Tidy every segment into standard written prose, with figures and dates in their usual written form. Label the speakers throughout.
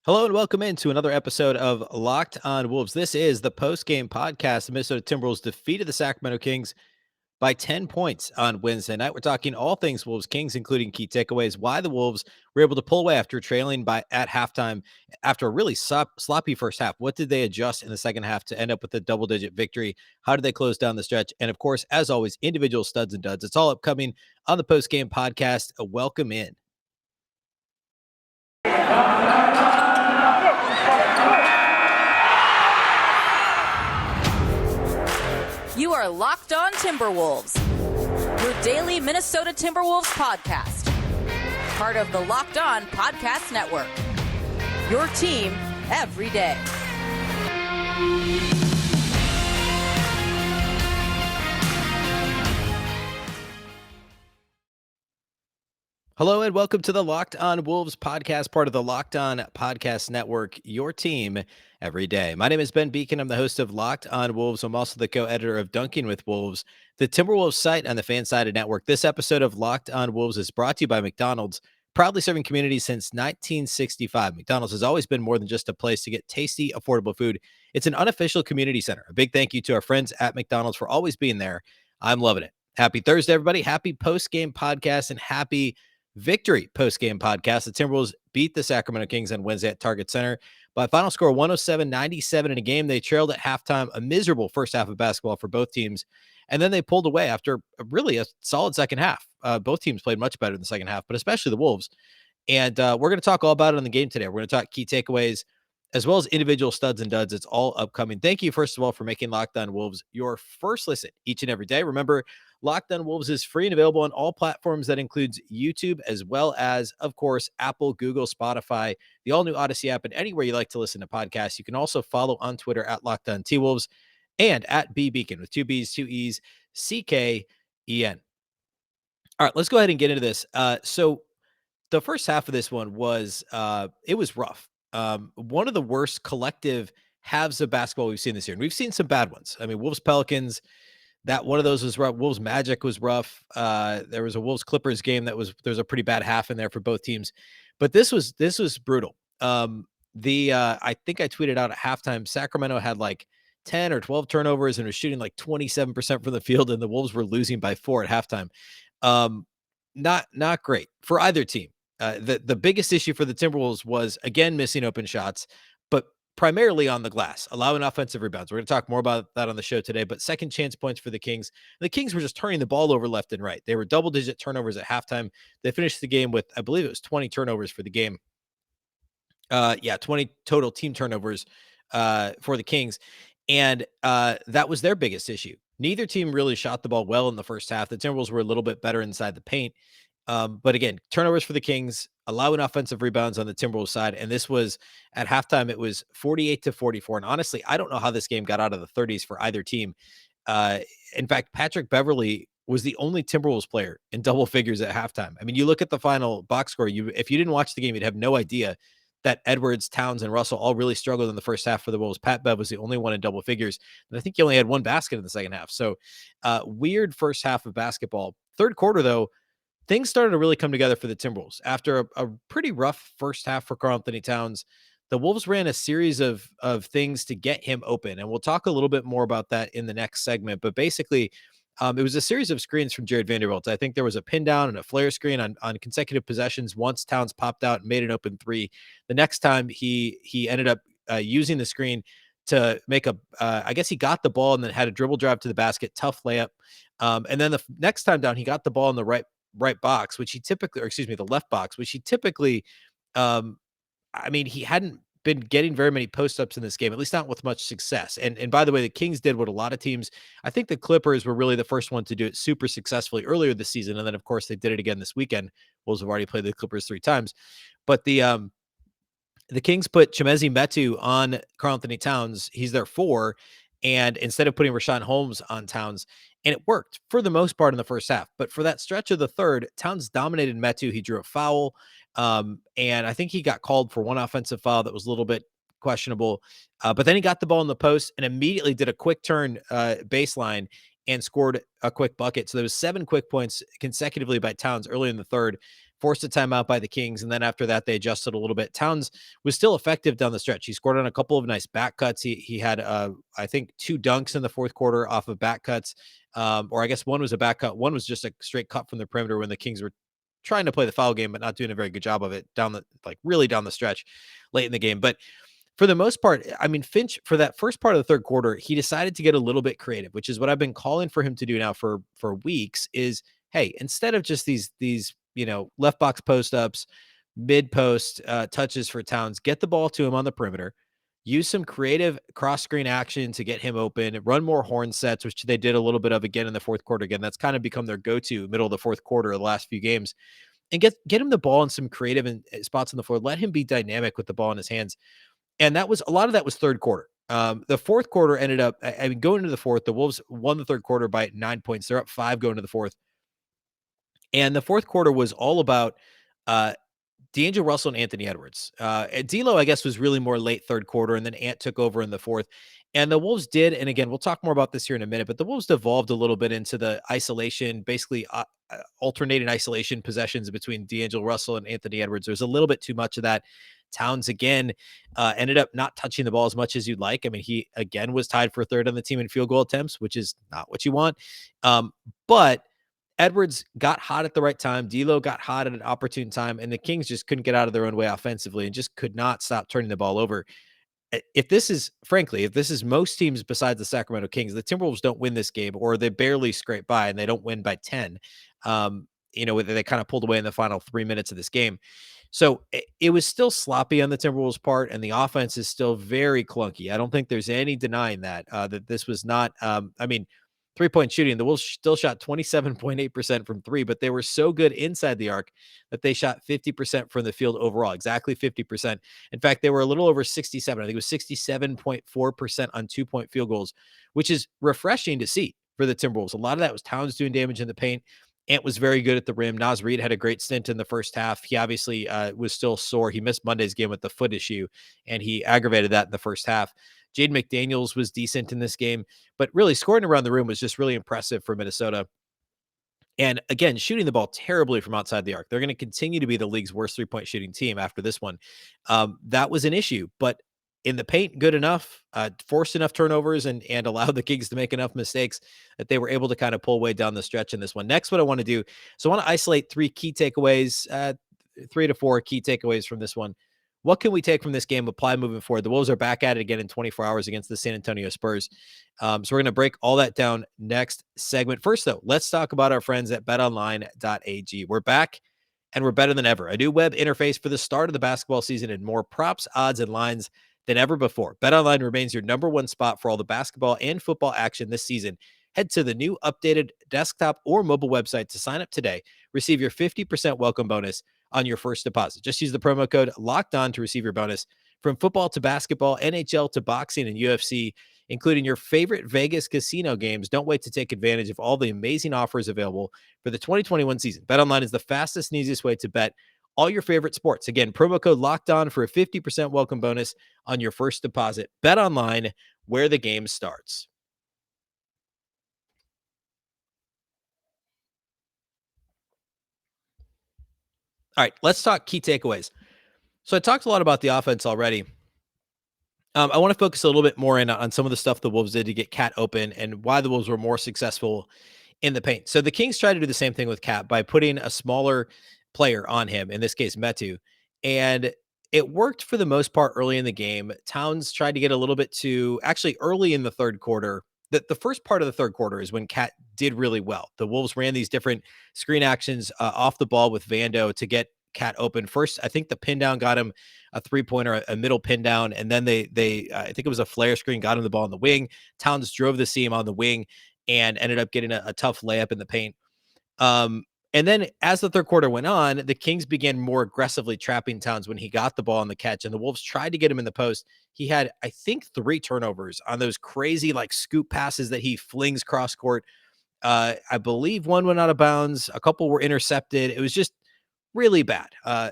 Speaker 1: Hello and welcome into another episode of Locked On Wolves. This is the post-game podcast. The Minnesota Timberwolves defeated the Sacramento Kings by 10 points on Wednesday night. We're talking all things Wolves Kings, including key takeaways, why the Wolves were able to pull away after trailing by at halftime after a really sloppy first half. What did they adjust in the second half to end up with a double-digit victory? How did they close down the stretch? And of course, as always, individual studs and duds. It's all upcoming on the post-game podcast. Welcome in.
Speaker 2: You are Locked On Timberwolves, your daily Minnesota Timberwolves podcast. Part of the Locked On Podcast Network. Your team every day.
Speaker 1: Hello and welcome to the Locked On Wolves podcast, part of the Locked On Podcast Network, your team every day. My name is Ben Beecken. I'm the host of Locked On Wolves. I'm also the co-editor of Dunking with Wolves, the Timberwolves site on the Fansided Network. This episode of Locked On Wolves is brought to you by McDonald's, proudly serving communities since 1965. McDonald's has always been more than just a place to get tasty, affordable food. It's an unofficial community center. A big thank you to our friends at McDonald's for always being there. I'm loving it. Happy Thursday, everybody. Happy post-game podcast and happy victory post-game podcast. The Timberwolves beat the Sacramento Kings on Wednesday at Target Center by a final score 107-97 in a game they trailed at halftime, a miserable first half of basketball for both teams. And then they pulled away after really a solid second half. Both teams played much better in the second half, but especially the Wolves. And we're going to talk all about it on the game today. We're going to talk key takeaways as well as individual studs and duds. It's all upcoming. Thank you, first of all, for making Locked On Wolves your first listen each and every day. Remember, Locked On Wolves is free and available on all platforms. That includes YouTube, as well as, of course, Apple, Google, Spotify, the all-new Odyssey app, and anywhere you like to listen to podcasts. You can also follow on Twitter at Locked On T-Wolves and at Beecken with two B's, two E's, C-K-E-N. All right, let's go ahead and get into this. So the first half of this one was, it was rough. One of the worst collective halves of basketball we've seen this year. And we've seen some bad ones. I mean, Wolves Pelicans, that one of those was rough. Wolves Magic was rough. There was a Wolves Clippers game there's a pretty bad half in there for both teams, but this was brutal. I think I tweeted out at halftime, Sacramento had like 10 or 12 turnovers and was shooting like 27% from the field, and the Wolves were losing by 4 at halftime. Not great for either team. The biggest issue for the Timberwolves was, again, missing open shots, but primarily on the glass, allowing offensive rebounds. We're going to talk more about that on the show today, but second chance points for the Kings. The Kings were just turning the ball over left and right. They were double-digit turnovers at halftime. They finished the game with, I believe it was 20 turnovers for the game. 20 total team turnovers for the Kings. And that was their biggest issue. Neither team really shot the ball well in the first half. The Timberwolves were a little bit better inside the paint. But again, turnovers for the Kings, allowing offensive rebounds on the Timberwolves side. And this was at halftime, it was 48-44. And honestly, I don't know how this game got out of the 30s for either team. In fact, Patrick Beverley was the only Timberwolves player in double figures at halftime. I mean, you look at the final box score, if you didn't watch the game, you'd have no idea that Edwards, Towns, and Russell all really struggled in the first half for the Wolves. Pat Bev was the only one in double figures. And I think he only had one basket in the second half. So weird first half of basketball. Third quarter, though, things started to really come together for the Timberwolves. After a pretty rough first half for Karl-Anthony Towns, the Wolves ran a series of things to get him open. And we'll talk a little bit more about that in the next segment. But basically, it was a series of screens from Jared Vanderbilt. I think there was a pin down and a flare screen on consecutive possessions. Once Towns popped out and made an open three. The next time he ended up using the screen to make I guess he got the ball and then had a dribble drive to the basket, tough layup. And then the next time down, he got the ball in the right box, which he typically, the left box, which he typically, he hadn't been getting very many post-ups in this game, at least not with much success. And by the way, the Kings did what a lot of teams, I think the Clippers were really the first one to do it super successfully earlier this season. And then of course they did it again this weekend. Wolves have already played the Clippers 3 times, but the Kings put Chimezie Metu on Karl-Anthony Towns. He's their 4. And instead of putting Rashawn Holmes on Towns, and it worked for the most part in the first half. But for that stretch of the third, Towns dominated Metu. He drew a foul. And I think he got called for one offensive foul that was a little bit questionable. But then he got the ball in the post and immediately did a quick turn baseline and scored a quick bucket. So there was 7 quick points consecutively by Towns early in the third. forced a timeout by the Kings. And then after that, they adjusted a little bit. Towns was still effective down the stretch. He scored on a couple of nice back cuts. He had, I think, 2 dunks in the fourth quarter off of back cuts. Or I guess one was a back cut. One was just a straight cut from the perimeter when the Kings were trying to play the foul game, but not doing a very good job of it really down the stretch late in the game. But for the most part, I mean, Finch, for that first part of the third quarter, he decided to get a little bit creative, which is what I've been calling for him to do now for weeks. Is, hey, instead of just these left box post ups, mid post touches for Towns, get the ball to him on the perimeter. Use some creative cross screen action to get him open. Run more horn sets, which they did a little bit of again in the fourth quarter. Again, that's kind of become their go to middle of the fourth quarter of the last few games. And get him the ball in some creative spots on the floor. Let him be dynamic with the ball in his hands. And that was a lot of that was third quarter. The fourth quarter ended up, I mean, going into the fourth, the Wolves won the third quarter by 9 points. They're up 5 going to the fourth. And the fourth quarter was all about uh, D'Angelo Russell and Anthony Edwards. D'Lo, I guess, was really more late third quarter, and then Ant took over in the fourth. And the Wolves did, and again, we'll talk more about this here in a minute, but the Wolves devolved a little bit into the isolation, basically alternating isolation possessions between D'Angelo Russell and Anthony Edwards. There's a little bit too much of that. Towns, again, ended up not touching the ball as much as you'd like. I mean, he, again, was tied for third on the team in field goal attempts, which is not what you want. But Edwards got hot at the right time. D'Lo got hot at an opportune time, and the Kings just couldn't get out of their own way offensively and just could not stop turning the ball over. If this is most teams besides the Sacramento Kings, the Timberwolves don't win this game, or they barely scrape by and they don't win by 10. They kind of pulled away in the final 3 minutes of this game. So it was still sloppy on the Timberwolves' part, and the offense is still very clunky. I don't think there's any denying that this was not. 3-point shooting, the Wolves still shot 27.8% from three, but they were so good inside the arc that they shot 50% from the field overall, exactly 50%. In fact, they were a little over 67. I think it was 67.4% on 2-point field goals, which is refreshing to see for the Timberwolves. A lot of that was Towns doing damage in the paint. Ant was very good at the rim. Naz Reid had a great stint in the first half. He obviously was still sore. He missed Monday's game with the foot issue, and he aggravated that in the first half. Jaden McDaniels was decent in this game, but really scoring around the room was just really impressive for Minnesota. And again, shooting the ball terribly from outside the arc. They're going to continue to be the league's worst 3-point shooting team after this one. That was an issue, but in the paint, good enough, forced enough turnovers and allowed the Kings to make enough mistakes that they were able to kind of pull way down the stretch in this one. Next, what I want to do, so I want to isolate 3 key takeaways, 3 to 4 key takeaways from this one. What can we take from this game, apply moving forward? The Wolves are back at it again in 24 hours against the San Antonio Spurs. So we're going to break all that down next segment. First, though, let's talk about our friends at betonline.ag. We're back, and we're better than ever. A new web interface for the start of the basketball season and more props, odds, and lines than ever before. BetOnline remains your number one spot for all the basketball and football action this season. Head to the new updated desktop or mobile website to sign up today. Receive your 50% welcome bonus on your first deposit. Just use the promo code LOCKEDON to receive your bonus. From football to basketball, NHL to boxing and UFC, including your favorite Vegas casino games. Don't wait to take advantage of all the amazing offers available for the 2021 season. BetOnline is the fastest and easiest way to bet all your favorite sports. Again, promo code LOCKEDON for a 50% welcome bonus on your first deposit. BetOnline, where the game starts. All right, let's talk key takeaways. So I talked a lot about the offense already. I want to focus a little bit more on some of the stuff the Wolves did to get Cat open and why the Wolves were more successful in the paint. So the Kings tried to do the same thing with Cat by putting a smaller player on him, in this case, Metu. And it worked for the most part early in the game. Towns tried to get a little bit too, actually early in the third quarter. The first part of the third quarter is when Cat did really well. The Wolves ran these different screen actions off the ball with Vando to get Cat open. First, I think the pin down got him a 3-pointer, a middle pin down, and then they I think it was a flare screen, got him the ball on the wing. Towns drove the seam on the wing and ended up getting a tough layup in the paint. And then as the third quarter went on, the Kings began more aggressively trapping Towns when he got the ball on the catch, and the Wolves tried to get him in the post. He had, I think, 3 turnovers on those crazy like scoop passes that he flings cross court. I believe one went out of bounds. A couple were intercepted. It was just really bad.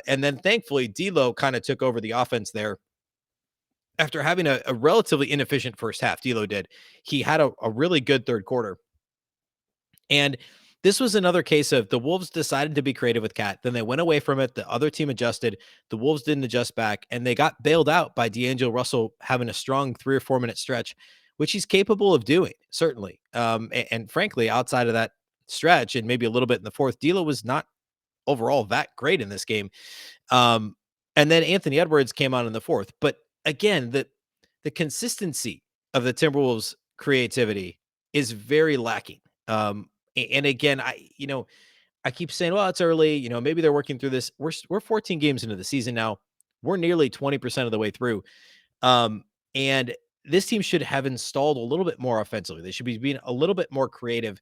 Speaker 1: And then thankfully, D'Lo kind of took over the offense there after having a relatively inefficient first half. D'Lo did. He had a really good third quarter. And This was another case of the Wolves decided to be creative with Cat. Then they went away from it. The other team adjusted. The Wolves didn't adjust back, and they got bailed out by D'Angelo Russell having a strong 3 or 4 minute stretch, which he's capable of doing, certainly. And frankly, outside of that stretch and maybe a little bit in the fourth, D'Lo was not overall that great in this game. Um, and then Anthony Edwards came on in the fourth. But again, the consistency of the Timberwolves' creativity is very lacking. And again, I keep saying, well, it's early. Maybe they're working through this. We're 14 games into the season now. We're nearly 20% of the way through. And this team should have installed a little bit more offensively. They should be being a little bit more creative.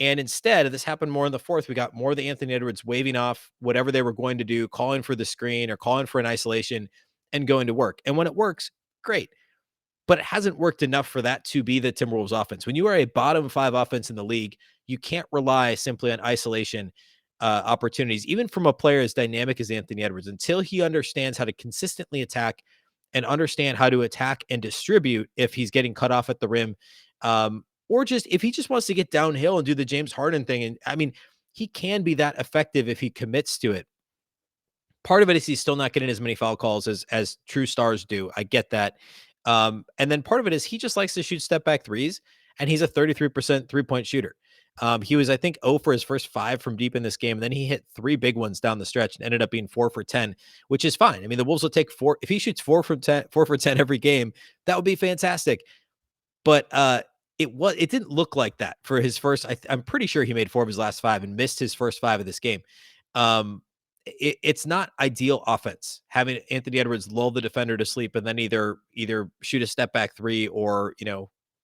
Speaker 1: And instead, this happened more in the fourth. We got more of the Anthony Edwards waving off whatever they were going to do, calling for the screen or calling for an isolation and going to work. And when it works, great. But it hasn't worked enough for that to be the Timberwolves offense. When you are a bottom 5 offense in the league, you can't rely simply on isolation opportunities, even from a player as dynamic as Anthony Edwards, until he understands how to consistently attack and understand how to attack and distribute if he's getting cut off at the rim. Or just if he just wants to get downhill and do the James Harden thing. And I mean, he can be that effective if he commits to it. Part of it is he's still not getting as many foul calls as true stars do. I get that. And then part of it is he just likes to shoot step back threes, and he's a 33% 3-point shooter. He was, I think, 0 for his first 5 from deep in this game. And then he hit 3 big ones down the stretch and ended up being 4 for 10, which is fine. I mean, the Wolves will take 4. If he shoots 4 for 10 every game, that would be fantastic. But it didn't look like that for his first. I'm pretty sure he made 4 of his last 5 and missed his first 5 of this game. It's not ideal offense having Anthony Edwards lull the defender to sleep and then either shoot a step back 3 or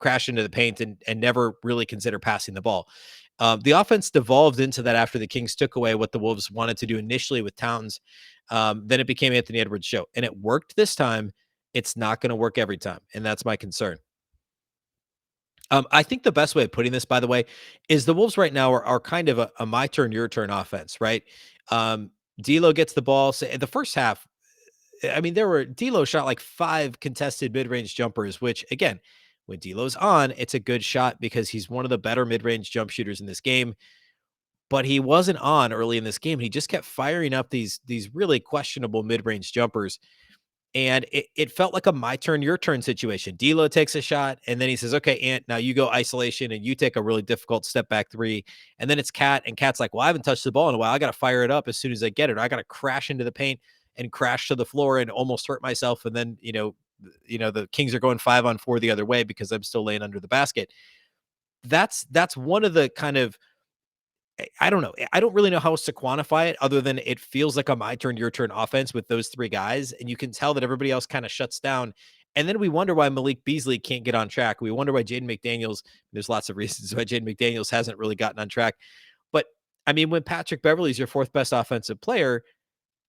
Speaker 1: crash into the paint and never really consider passing the ball. The offense devolved into that after the Kings took away what the Wolves wanted to do initially with Towns. Then it became Anthony Edwards' show, and it worked this time. It's not going to work every time, and that's my concern. I think the best way of putting this, by the way, is the Wolves right now are kind of a my turn, your turn offense, right? D'Lo gets the ball. So the first half, I mean, D'Lo shot like 5 contested mid-range jumpers, which again, when D'Lo's on, it's a good shot because he's one of the better mid-range jump shooters in this game. But he wasn't on early in this game. He just kept firing up these really questionable mid-range jumpers. And it felt like a my turn, your turn situation. D'Lo takes a shot, and then he says, okay, Ant, now you go isolation, and you take a really difficult step back 3. And then it's Cat, and Cat's like, well, I haven't touched the ball in a while. I got to fire it up as soon as I get it. Or I got to crash into the paint and crash to the floor and almost hurt myself. And then, the Kings are going 5-on-4 the other way because I'm still laying under the basket. That's one of the kind of, I don't know. I don't really know how else to quantify it other than it feels like a my turn, your turn offense with those 3 guys. And you can tell that everybody else kind of shuts down. And then we wonder why Malik Beasley can't get on track. We wonder why Jaden McDaniels, there's lots of reasons why Jaden McDaniels hasn't really gotten on track. But I mean, when Patrick Beverley's your 4th best offensive player,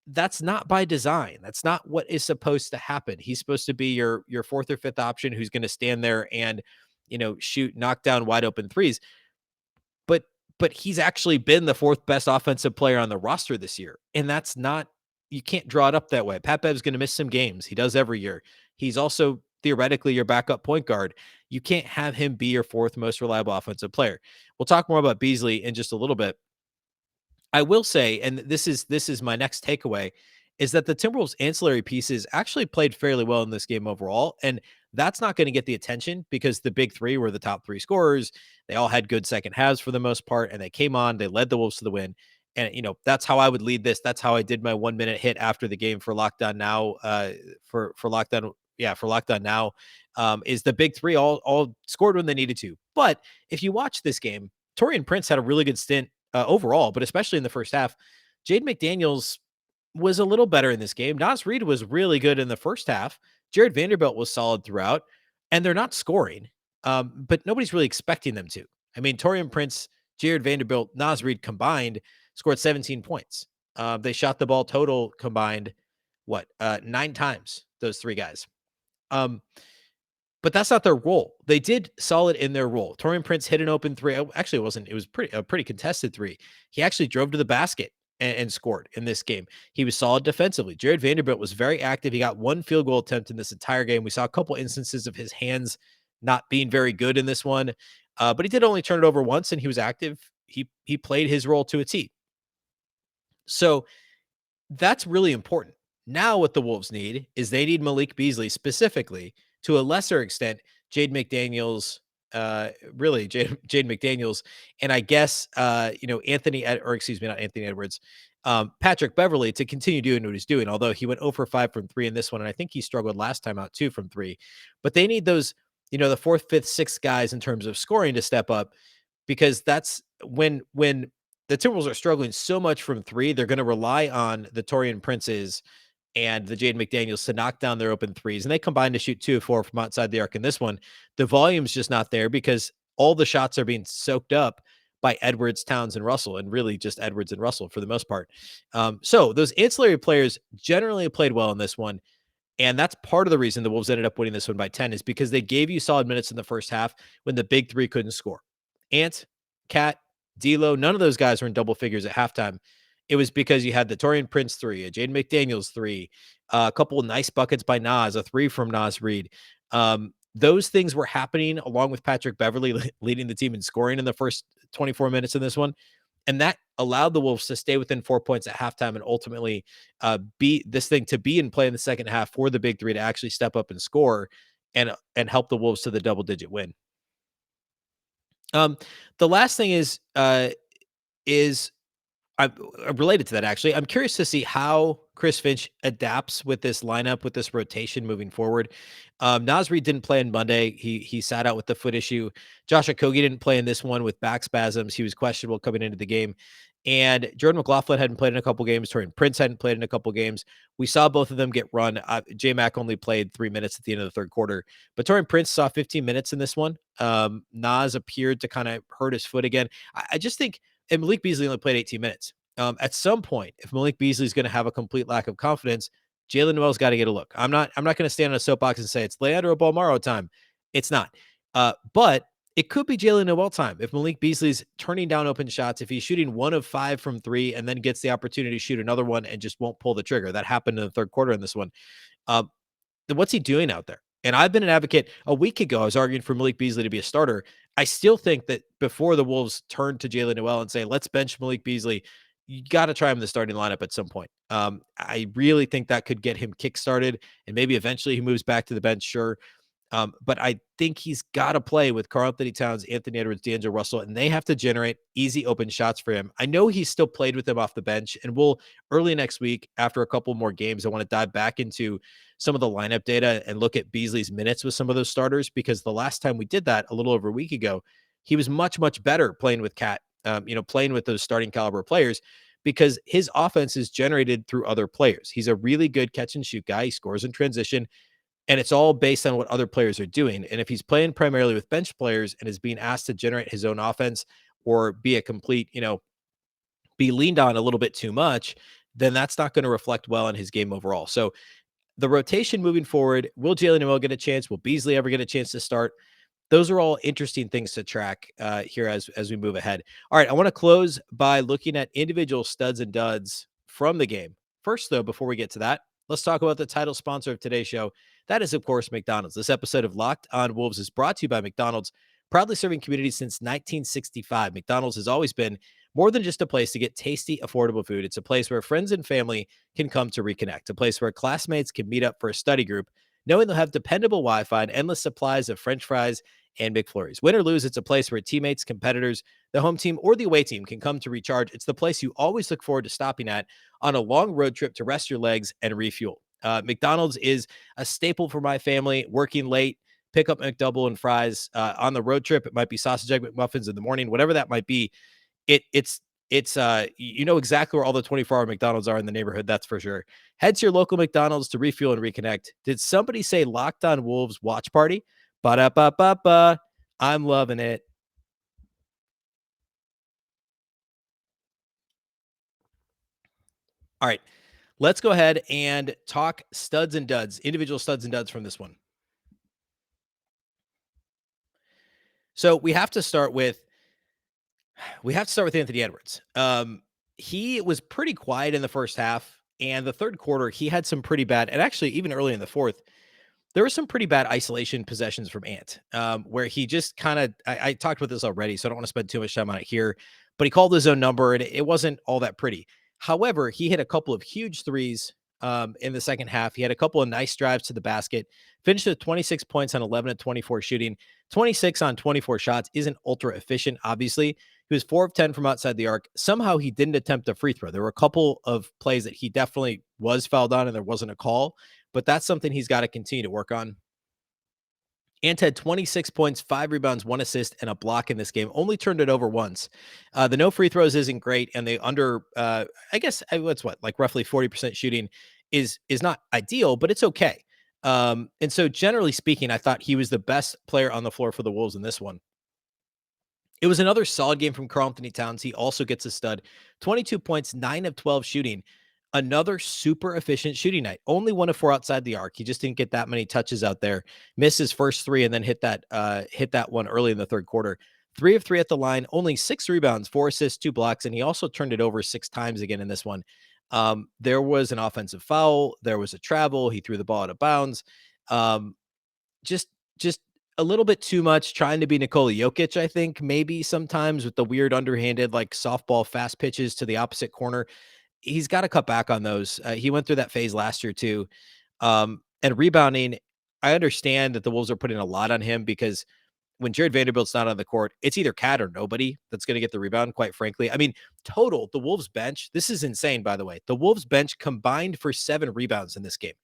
Speaker 1: that's not by design. That's not what is supposed to happen. He's supposed to be your 4th or 5th option who's going to stand there and, shoot, knock down wide open threes. But he's actually been the 4th best offensive player on the roster this year. And that's not, you can't draw it up that way. Pat Bev's going to miss some games. He does every year. He's also theoretically your backup point guard. You can't have him be your 4th most reliable offensive player. We'll talk more about Beasley in just a little bit. I will say, and this is my next takeaway, is that the Timberwolves ancillary pieces actually played fairly well in this game overall. And that's not going to get the attention because the big 3 were the top 3 scorers. They all had good second halves for the most part, and they came on, they led the Wolves to the win. And, that's how I would lead this. That's how I did my 1-minute hit after the game for Lockdown Now, for Lockdown Now, is the big 3 all scored when they needed to. But if you watch this game, Taurean Prince had a really good stint overall, but especially in the first half. Jaden McDaniels was a little better in this game. Naz Reid was really good in the first half. Jared Vanderbilt was solid throughout, and they're not scoring, but nobody's really expecting them to. I mean, Taurean Prince, Jared Vanderbilt, Naz Reid combined scored 17 points. They shot the ball total combined, 9 times, those 3 guys. But that's not their role. They did solid in their role. Taurean Prince hit an open 3. Actually, it wasn't. It was a pretty contested 3. He actually drove to the basket and scored in this game. He was solid defensively. Jared Vanderbilt was very active. He got 1 field goal attempt in this entire game. We saw a couple instances of his hands not being very good in this one, but he did only turn it over once, and he was active. he played his role to a T. So that's really important. Now, what the Wolves need is they need Malik Beasley specifically, to a lesser extent, Jade McDaniels, Jade McDaniels, and I guess or excuse me, not Anthony Edwards, Patrick Beverley to continue doing what he's doing. Although he went 0 for 5 from 3 in this one, and I think he struggled last time out too from 3. But they need those, the fourth, fifth, sixth guys in terms of scoring to step up, because that's when the Timberwolves are struggling so much from 3, they're going to rely on the Taurean Princes and the Jaden McDaniels to knock down their open threes. And they combined to shoot 2 of 4 from outside the arc in this one. The volume's just not there because all the shots are being soaked up by Edwards, Towns, and Russell, and really just Edwards and Russell for the most part. So those ancillary players generally played well in this one. And that's part of the reason the Wolves ended up winning this one by 10, is because they gave you solid minutes in the first half when the big three couldn't score. Ant, Cat, D'Lo, none of those guys were in double figures at halftime. It was because you had the Taurean Prince 3, a Jaden McDaniels 3, a couple of nice buckets by Nas, a 3 from Nas Reed. Those things were happening along with Patrick Beverley leading the team in scoring in the first 24 minutes in this one. And that allowed the Wolves to stay within 4 points at halftime and ultimately beat this thing to be in play in the second half for the big three to actually step up and score and help the Wolves to the double-digit win. The last thing is I'm related to that, actually. I'm curious to see how Chris Finch adapts with this lineup, with this rotation moving forward. Nas Reed didn't play on Monday. He sat out with the foot issue. Josh Okogie didn't play in this one with back spasms. He was questionable coming into the game. And Jordan McLaughlin hadn't played in a couple games. Taurean Prince hadn't played in a couple games. We saw both of them get run. J-Mac only played 3 minutes at the end of the third quarter. But Taurean Prince saw 15 minutes in this one. Nas appeared to kind of hurt his foot again. I just think, and Malik Beasley only played 18 minutes. At some point, if Malik Beasley is going to have a complete lack of confidence, Jalen Noel's got to get a look. I'm not going to stand on a soapbox and say it's Leandro Bolmaro time. It's not. But it could be Jalen Noel time if Malik Beasley's turning down open shots, if he's shooting 1 of 5 from 3 and then gets the opportunity to shoot another one and just won't pull the trigger. That happened in the third quarter in this one. Then what's he doing out there? And I've been an advocate. A week ago, I was arguing for Malik Beasley to be a starter. I still think that before the Wolves turn to Jalen Noel and say, let's bench Malik Beasley, you got to try him in the starting lineup at some point. I really think that could get him kickstarted, and maybe eventually he moves back to the bench, sure. But I think he's got to play with Karl-Anthony Towns, Anthony Edwards, D'Angelo Russell, and they have to generate easy open shots for him. I know he's still played with them off the bench, and we'll early next week, after a couple more games, I want to dive back into some of the lineup data and look at Beasley's minutes with some of those starters, because the last time we did that a little over a week ago, he was much, much better playing with Cat, playing with those starting caliber players, because his offense is generated through other players. He's a really good catch and shoot guy. He scores in transition. And it's all based on what other players are doing. And if he's playing primarily with bench players and is being asked to generate his own offense or be a complete, be leaned on a little bit too much, then that's not going to reflect well on his game overall. So the rotation moving forward, will Jalen Noel get a chance? Will Beasley ever get a chance to start? Those are all interesting things to track here as we move ahead. All right, I want to close by looking at individual studs and duds from the game. First, though, before we get to that, let's talk about the title sponsor of today's show. That is, of course, McDonald's. This episode of Locked On Wolves is brought to you by McDonald's, proudly serving communities since 1965. McDonald's has always been more than just a place to get tasty, affordable food. It's a place where friends and family can come to reconnect, a place where classmates can meet up for a study group, knowing they'll have dependable Wi-Fi and endless supplies of French fries and McFlurries. Win or lose, it's a place where teammates, competitors, the home team, or the away team can come to recharge. It's the place you always look forward to stopping at on a long road trip to rest your legs and refuel. McDonald's is a staple for my family. Working late, pick up McDouble and fries. On the road trip, it might be sausage egg McMuffins in the morning, whatever that might be. It's exactly where all the 24-hour McDonald's are in the neighborhood. That's for sure. Head to your local McDonald's to refuel and reconnect. Did somebody say Locked On Wolves watch party? Ba-da-ba-ba-ba. I'm loving it. All right. Let's go ahead and talk studs and duds, individual studs and duds from this one. So we have to start with Anthony Edwards. He was pretty quiet in the first half, and the third quarter, he had some pretty bad, and actually even early in the fourth, there were some pretty bad isolation possessions from Ant, where he just kind of, I talked about this already, so I don't want to spend too much time on it here, but he called his own number, and it wasn't all that pretty. However, he hit a couple of huge threes in the second half. He had a couple of nice drives to the basket, finished with 26 points on 11 of 24 shooting, 26 on 24 shots. Isn't ultra efficient, obviously. He was 4 of 10 from outside the arc. Somehow he didn't attempt a free throw. There were a couple of plays that he definitely was fouled on and there wasn't a call, but that's something he's got to continue to work on. Ant had 26 points, 5 rebounds, 1 assist, and a block in this game. Only turned it over once. The no free throws isn't great, and they I guess what's like roughly 40% shooting is not ideal, but it's okay. And so generally speaking, I thought he was the best player on the floor for the Wolves in this one. It was another solid game from Karl-Anthony Towns. He also gets a stud. 22 points, 9 of 12 shooting. Another super efficient shooting night. Only 1 of 4 outside the arc. He just didn't get that many touches out there. Missed his first 3 and then hit that one early in the third quarter. 3 of 3 at the line. Only 6 rebounds, 4 assists, 2 blocks, and he also turned it over 6 times again in this one. There was an offensive foul. There was a travel. He threw the ball out of bounds. Just a little bit too much trying to be Nikola Jokic, I think, maybe sometimes with the weird underhanded, like softball fast pitches to the opposite corner. He's got to cut back on those. He went through that phase last year too. And rebounding, I understand that the Wolves are putting a lot on him because when Jared Vanderbilt's not on the court, it's either Cat or nobody that's going to get the rebound, quite frankly. I mean, total, the Wolves bench, this is insane, by the way. The Wolves bench combined for 7 rebounds in this game.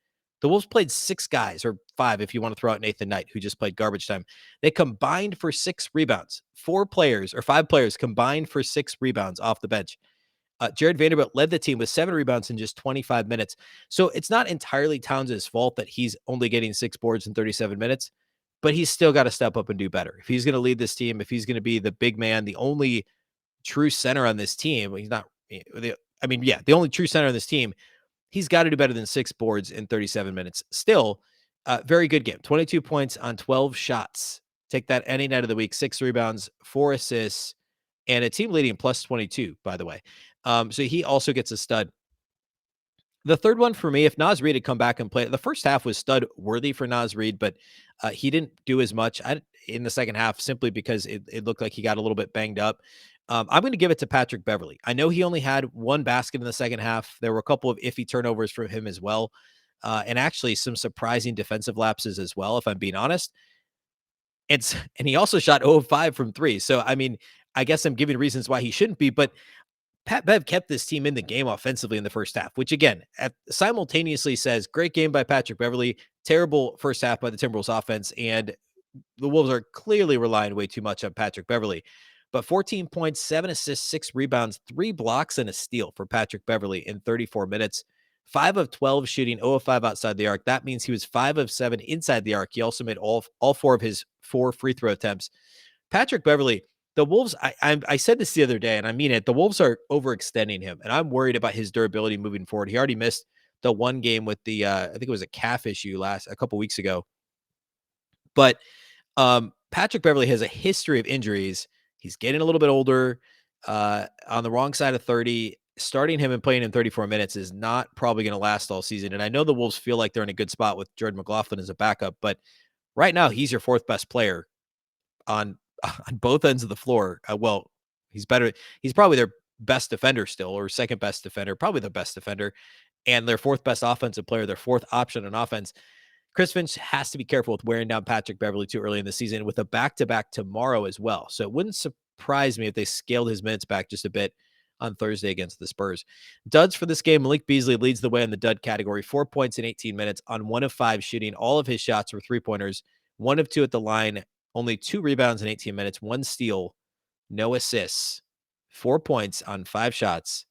Speaker 1: The Wolves played 6 guys, or 5 if you want to throw out Nathan Knight, who just played garbage time. They combined for 6 rebounds. 5 players combined for 6 rebounds off the bench. Jared Vanderbilt led the team with 7 rebounds in just 25 minutes. So it's not entirely Towns' fault that he's only getting 6 boards in 37 minutes, but he's still got to step up and do better. If he's going to lead this team, if he's going to be the big man, the only true center on this team, he's not, the only true center on this team, he's got to do better than 6 boards in 37 minutes. Still, very good game. 22 points on 12 shots. Take that any night of the week. 6 rebounds, 4 assists, and a team leading plus 22, by the way. So he also gets a stud. The third one for me, if Naz Reid had come back and played, the first half was stud worthy for Naz Reid, but he didn't do as much in the second half simply because it looked like he got a little bit banged up. I'm going to give it to Patrick Beverley. I know he only had 1 basket in the second half. There were a couple of iffy turnovers from him as well. And actually some surprising defensive lapses as well, if I'm being honest. And he also shot 0 of 5 from 3. So, I mean, I guess I'm giving reasons why he shouldn't be, but Pat Bev kept this team in the game offensively in the first half, which again, simultaneously says great game by Patrick Beverley, terrible first half by the Timberwolves offense, and the Wolves are clearly relying way too much on Patrick Beverley. But 14 points, 7 assists, 6 rebounds, 3 blocks, and a steal for Patrick Beverley in 34 minutes. 5 of 12 shooting, 0 of 5 outside the arc. That means he was 5 of 7 inside the arc. He also made all 4 of his 4 free throw attempts. Patrick Beverley, the Wolves, I said this the other day, and I mean it, the Wolves are overextending him, and I'm worried about his durability moving forward. He already missed the one game with the, I think it was a calf issue a couple weeks ago. But Patrick Beverley has a history of injuries. He's getting a little bit older, on the wrong side of 30. Starting him and playing in 34 minutes is not probably going to last all season. And I know the Wolves feel like they're in a good spot with Jordan McLaughlin as a backup, but right now he's your 4th best player on both ends of the floor. Well, he's better. He's probably their best defender still, or 2nd best defender, probably the best defender, and their 4th best offensive player, their 4th option on offense. Chris Finch has to be careful with wearing down Patrick Beverley too early in the season with a back-to-back tomorrow as well. So it wouldn't surprise me if they scaled his minutes back just a bit on Thursday against the Spurs. Duds for this game, Malik Beasley leads the way in the dud category, 4 points in 18 minutes on 1 of 5 shooting. All of his shots were 3-pointers, 1 of 2 at the line, only 2 rebounds in 18 minutes, 1 steal, no assists, 4 points on 5 shots,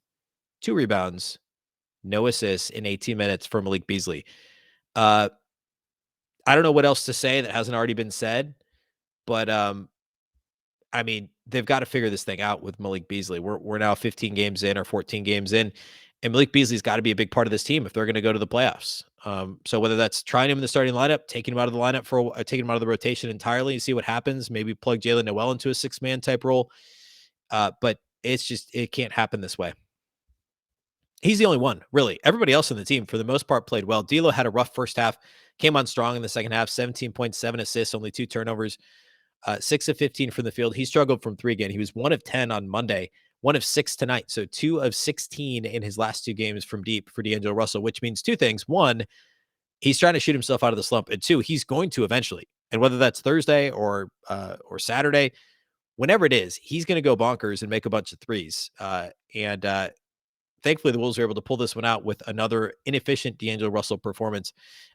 Speaker 1: 2 rebounds, no assists in 18 minutes for Malik Beasley. I don't know what else to say that hasn't already been said, but I mean, they've got to figure this thing out with Malik Beasley. We're now 15 games in or 14 games in, and Malik Beasley's got to be a big part of this team if they're going to go to the playoffs. So whether that's trying him in the starting lineup, taking him out of the lineup taking him out of the rotation entirely and see what happens, maybe plug Jalen Noel into a 6-man type role. But it can't happen this way. He's the only one, really. Everybody else on the team, for the most part, played well. D'Lo had a rough first half, came on strong in the second half, 17.7 assists, only 2 turnovers, 6 of 15 from the field. He struggled from 3 again. He was 1 of 10 on Monday, 1 of 6 tonight. So 2 of 16 in his last 2 games from deep for D'Angelo Russell, which means 2 things. 1, he's trying to shoot himself out of the slump. And 2, he's going to eventually. And whether that's Thursday or Saturday, whenever it is, he's going to go bonkers and make a bunch of threes. And thankfully, the Wolves are able to pull this one out with another inefficient D'Angelo Russell performance.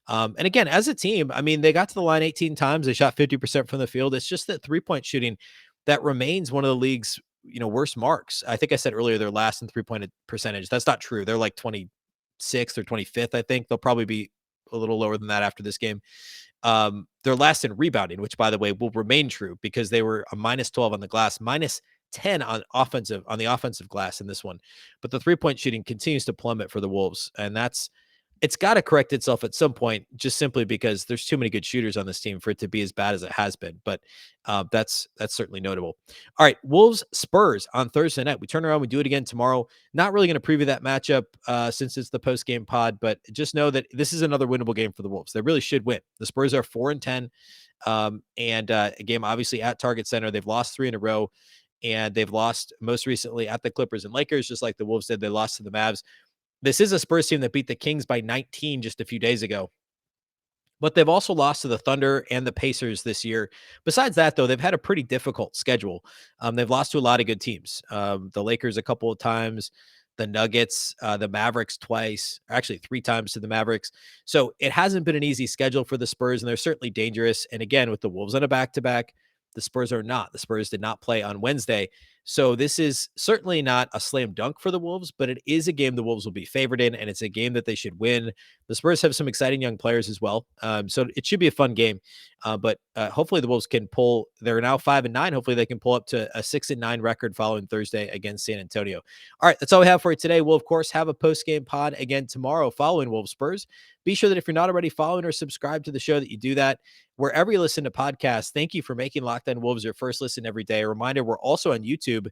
Speaker 1: And again, as a team, I mean, they got to the line 18 times. They shot 50% from the field. It's just that 3-point shooting that remains one of the league's worst marks. I think I said earlier they're last in 3-point percentage. That's not true. They're like 26th or 25th. I think they'll probably be a little lower than that after this game. They're last in rebounding, which by the way will remain true because they were a minus 12 on the glass, minus 10 on the offensive glass in this one. But the 3-point shooting continues to plummet for the Wolves, and it's got to correct itself at some point, just simply because there's too many good shooters on this team for it to be as bad as it has been. But that's certainly notable. All right, Wolves Spurs on Thursday night. We turn around, we do it again tomorrow. Not really going to preview that matchup since it's the post game pod, but just know that this is another winnable game for the Wolves. They really should win. The Spurs are 4-10, and a game obviously at Target Center. They've lost 3 in a row, and they've lost most recently at the Clippers and Lakers, just like the Wolves did. They lost to the Mavs. This is a Spurs team that beat the Kings by 19 just a few days ago. But they've also lost to the Thunder and the Pacers this year. Besides that, though, they've had a pretty difficult schedule. They've lost to a lot of good teams. The Lakers a couple of times, the Nuggets, the Mavericks twice, actually 3 times to the Mavericks. So it hasn't been an easy schedule for the Spurs, and they're certainly dangerous. And again, with the Wolves on a back-to-back, the Spurs are not. The Spurs did not play on Wednesday. So this is certainly not a slam dunk for the Wolves, but it is a game the Wolves will be favored in, and it's a game that they should win. The Spurs have some exciting young players as well. So it should be a fun game. But hopefully the Wolves can pull. They're now 5-9. Hopefully they can pull up to a 6-9 record following Thursday against San Antonio. All right, that's all we have for you today. We'll, of course, have a post-game pod again tomorrow following Wolves Spurs. Be sure that if you're not already following or subscribed to the show, that you do that. Wherever you listen to podcasts, thank you for making Locked On Wolves your first listen every day. A reminder, we're also on YouTube,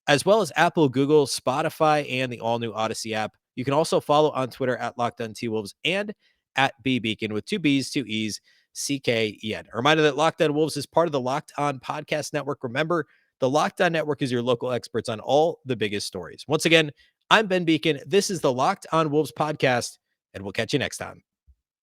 Speaker 1: as well as Apple, Google, Spotify, and the all-new Odyssey app. You can also follow on Twitter at Locked On T-Wolves and at Beecken with 2 B's, 2 E's, CKEN. A reminder that Locked On Wolves is part of the Locked On Podcast Network. Remember, the Locked On Network is your local experts on all the biggest stories. Once again, I'm Ben Beecken. This is the Locked On Wolves podcast, and we'll catch you next time.